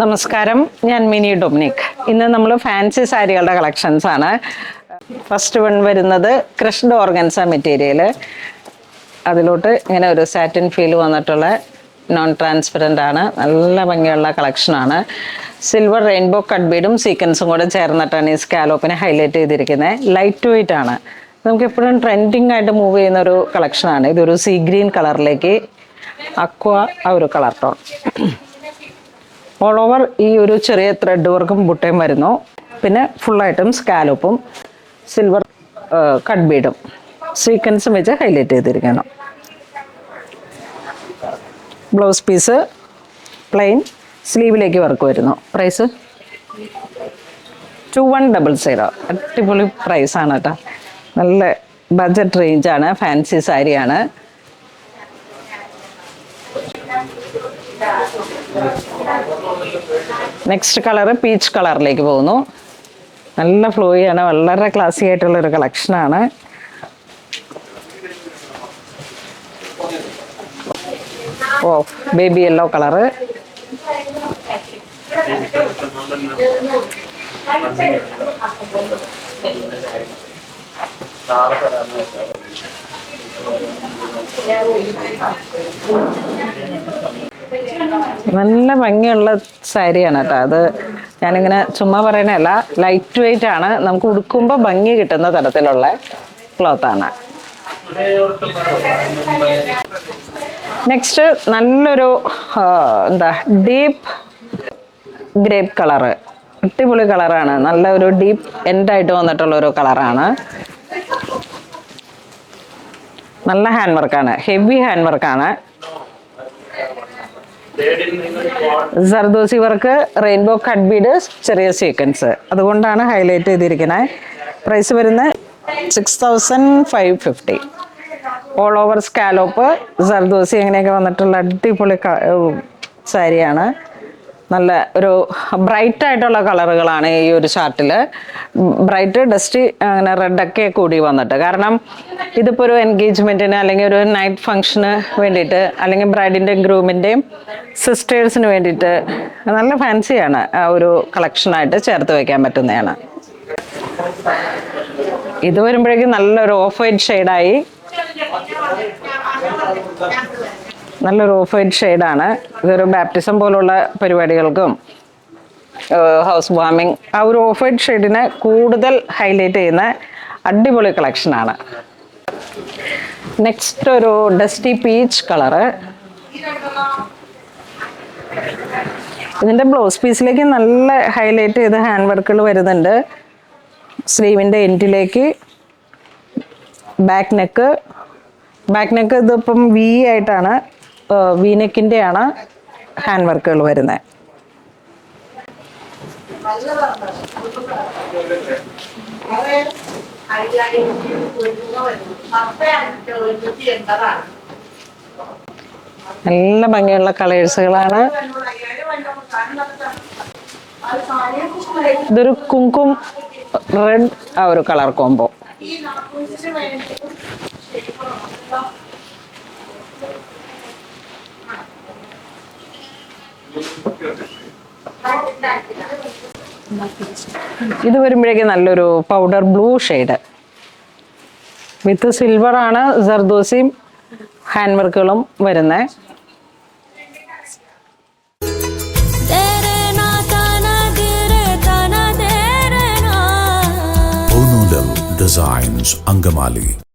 നമസ്കാരം, ഞാൻ mini Dominic. ഇന്ന് നമ്മൾ ഫാൻസി സാരികളുടെ കളക്ഷൻസ് ആണ്. ഫസ്റ്റ് വൺ വരുന്നത് ക്രഷ്ഡ് ഓർഗൻസ മെറ്റീരിയൽ. അതിലോട്ട് ഇങ്ങനെ ഒരു സാറ്റിൻ ഫീൽ വന്നിട്ടുള്ള നോൺ ട്രാൻസ്പെറൻ്റ് ആണ്. നല്ല ഭംഗിയുള്ള കളക്ഷനാണ്. സിൽവർ റെയിൻബോ കട്ട് ബീഡും സീക്വൻസും കൂടെ ചേർന്നിട്ടാണ് ഈ സ്കാലോപ്പിനെ ഹൈലൈറ്റ് ചെയ്തിരിക്കുന്നത്. ലൈറ്റ് വെയ്റ്റ് ആണ്. നമുക്ക് എപ്പോഴും ട്രെൻഡിങ് ആയിട്ട് മൂവ് ചെയ്യുന്ന ഒരു കളക്ഷനാണ്. ഇതൊരു സീ ഗ്രീൻ കളറിലേക്ക് അക്വ ആ ഒരു കളർ ടോൺ. ഓൾ ഓവർ ഈ ഒരു ചെറിയ ത്രെഡ് വർക്കും ബുട്ടയും വരുന്നു. പിന്നെ ഫുള്ളായിട്ടും സ്കാലോപ്പും സിൽവർ കട്ട് ബീഡും സീക്വൻസും വെച്ച് ഹൈലൈറ്റ് ചെയ്തിരിക്കുന്നു. ബ്ലൗസ് പീസ് പ്ലെയിൻ, സ്ലീവിലേക്ക് വർക്ക് വരുന്നു. പ്രൈസ് 2100. അടിപൊളി പ്രൈസാണ് കേട്ടോ. നല്ല ബഡ്ജറ്റ് റേഞ്ചാണ്. ഫാൻസി സാരിയാണ്. നെക്സ്റ്റ് കളറ് പീച്ച് കളറിലേക്ക് പോകുന്നു. നല്ല ഫ്ലോയാണ്. വളരെ ക്ലാസി ആയിട്ടുള്ളൊരു കളക്ഷനാണ്. ഓ, ബേബി യെല്ലോ കളറ്. നല്ല ഭംഗിയുള്ള സാരിയാണ് കേട്ടോ. അത് ഞാനിങ്ങനെ ചുമ്മാ പറയണല്ല, ലൈറ്റ് വെയ്റ്റ് ആണ്. നമുക്ക് ഉടുക്കുമ്പോൾ ഭംഗി കിട്ടുന്ന തരത്തിലുള്ള ക്ലോത്താണ്. നെക്സ്റ്റ് നല്ലൊരു ഡീപ്പ് ഗ്രേപ്പ് കളറ്. അടിപൊളി കളറാണ്. നല്ല ഒരു ഡീപ്പ് എൻഡായിട്ട് വന്നിട്ടുള്ള ഒരു കളറാണ്. നല്ല ഹാൻഡ് വർക്കാണ്. ഹെവി ഹാൻഡ് വർക്കാണ്. Zardozi work, rainbow cut Bede, ചെറിയ സീക്വൻസ്, അതുകൊണ്ടാണ് ഹൈലൈറ്റ് ചെയ്തിരിക്കുന്നത്. പ്രൈസ് വരുന്നത് 6550. ഓൾ ഓവർ സ്കാലോപ്പ്, സർദോസി അങ്ങനെയൊക്കെ വന്നിട്ടുള്ള അടിപൊളി സാരിയാണ്. നല്ല ഒരു ബ്രൈറ്റ് ആയിട്ടുള്ള കളറുകളാണ് ഈ ഒരു ചാർട്ടിൽ. ബ്രൈറ്റ്, ഡസ്റ്റി, അങ്ങനെ റെഡൊക്കെ കൂടി വന്നിട്ട്. കാരണം ഇതിപ്പോൾ ഒരു എൻഗേജ്മെൻറ്റിന് അല്ലെങ്കിൽ ഒരു നൈറ്റ് ഫംഗ്ഷന് വേണ്ടിയിട്ട്, അല്ലെങ്കിൽ ബ്രൈഡിൻ്റെയും ഗ്രൂമിൻ്റെയും സിസ്റ്റേഴ്സിന് വേണ്ടിയിട്ട് നല്ല ഫാൻസിയാണ്. ആ ഒരു കളക്ഷനായിട്ട് ചേർത്ത് വയ്ക്കാൻ പറ്റുന്നതാണ്. ഇത് വരുമ്പോഴേക്കും നല്ലൊരു ഓഫ് വൈറ്റ് ഷെയ്ഡായി. നല്ലൊരു ഓഫ് വൈറ്റ് ഷെയ്ഡാണ്. ഇതൊരു ബാപ്റ്റിസം പോലുള്ള പരിപാടികൾക്കും ഹൗസ് വാമിങ് ആ ഒരു ഓഫ് വൈറ്റ് ഷെയ്ഡിനെ കൂടുതൽ ഹൈലൈറ്റ് ചെയ്യുന്ന അടിപൊളി കളക്ഷനാണ്. നെക്സ്റ്റ് ഒരു ഡസ്റ്റി പീച്ച് കളറ്. ഇതിൻ്റെ ബ്ലൗസ് പീസിലേക്ക് നല്ല ഹൈലൈറ്റ് ചെയ്ത് ഹാൻഡ് വർക്കുകൾ വരുന്നുണ്ട്. സ്ലീവിൻ്റെ എൻഡിലേക്ക് ബാക്ക് നെക്ക് ഇതിപ്പം വി ആയിട്ടാണ്, വി നെക്കിൻ്റെയാണ് ഹാൻഡ് വർക്കുകൾ വരുന്നത്. നല്ല ഭംഗിയുള്ള കളേഴ്സുകളാണ്. ഇതൊരു കുങ്കും റെഡ് ആ ഒരു കളർ കോംബോ. ഇത് വരുമ്പോഴേക്കും നല്ലൊരു പൗഡർ ബ്ലൂ ഷെയ്ഡ് വിത്ത് സിൽവർ ആണ്. സർദോസിയും ഹാൻഡ് വർക്കുകളും വരുന്നത്. Designs Angamali.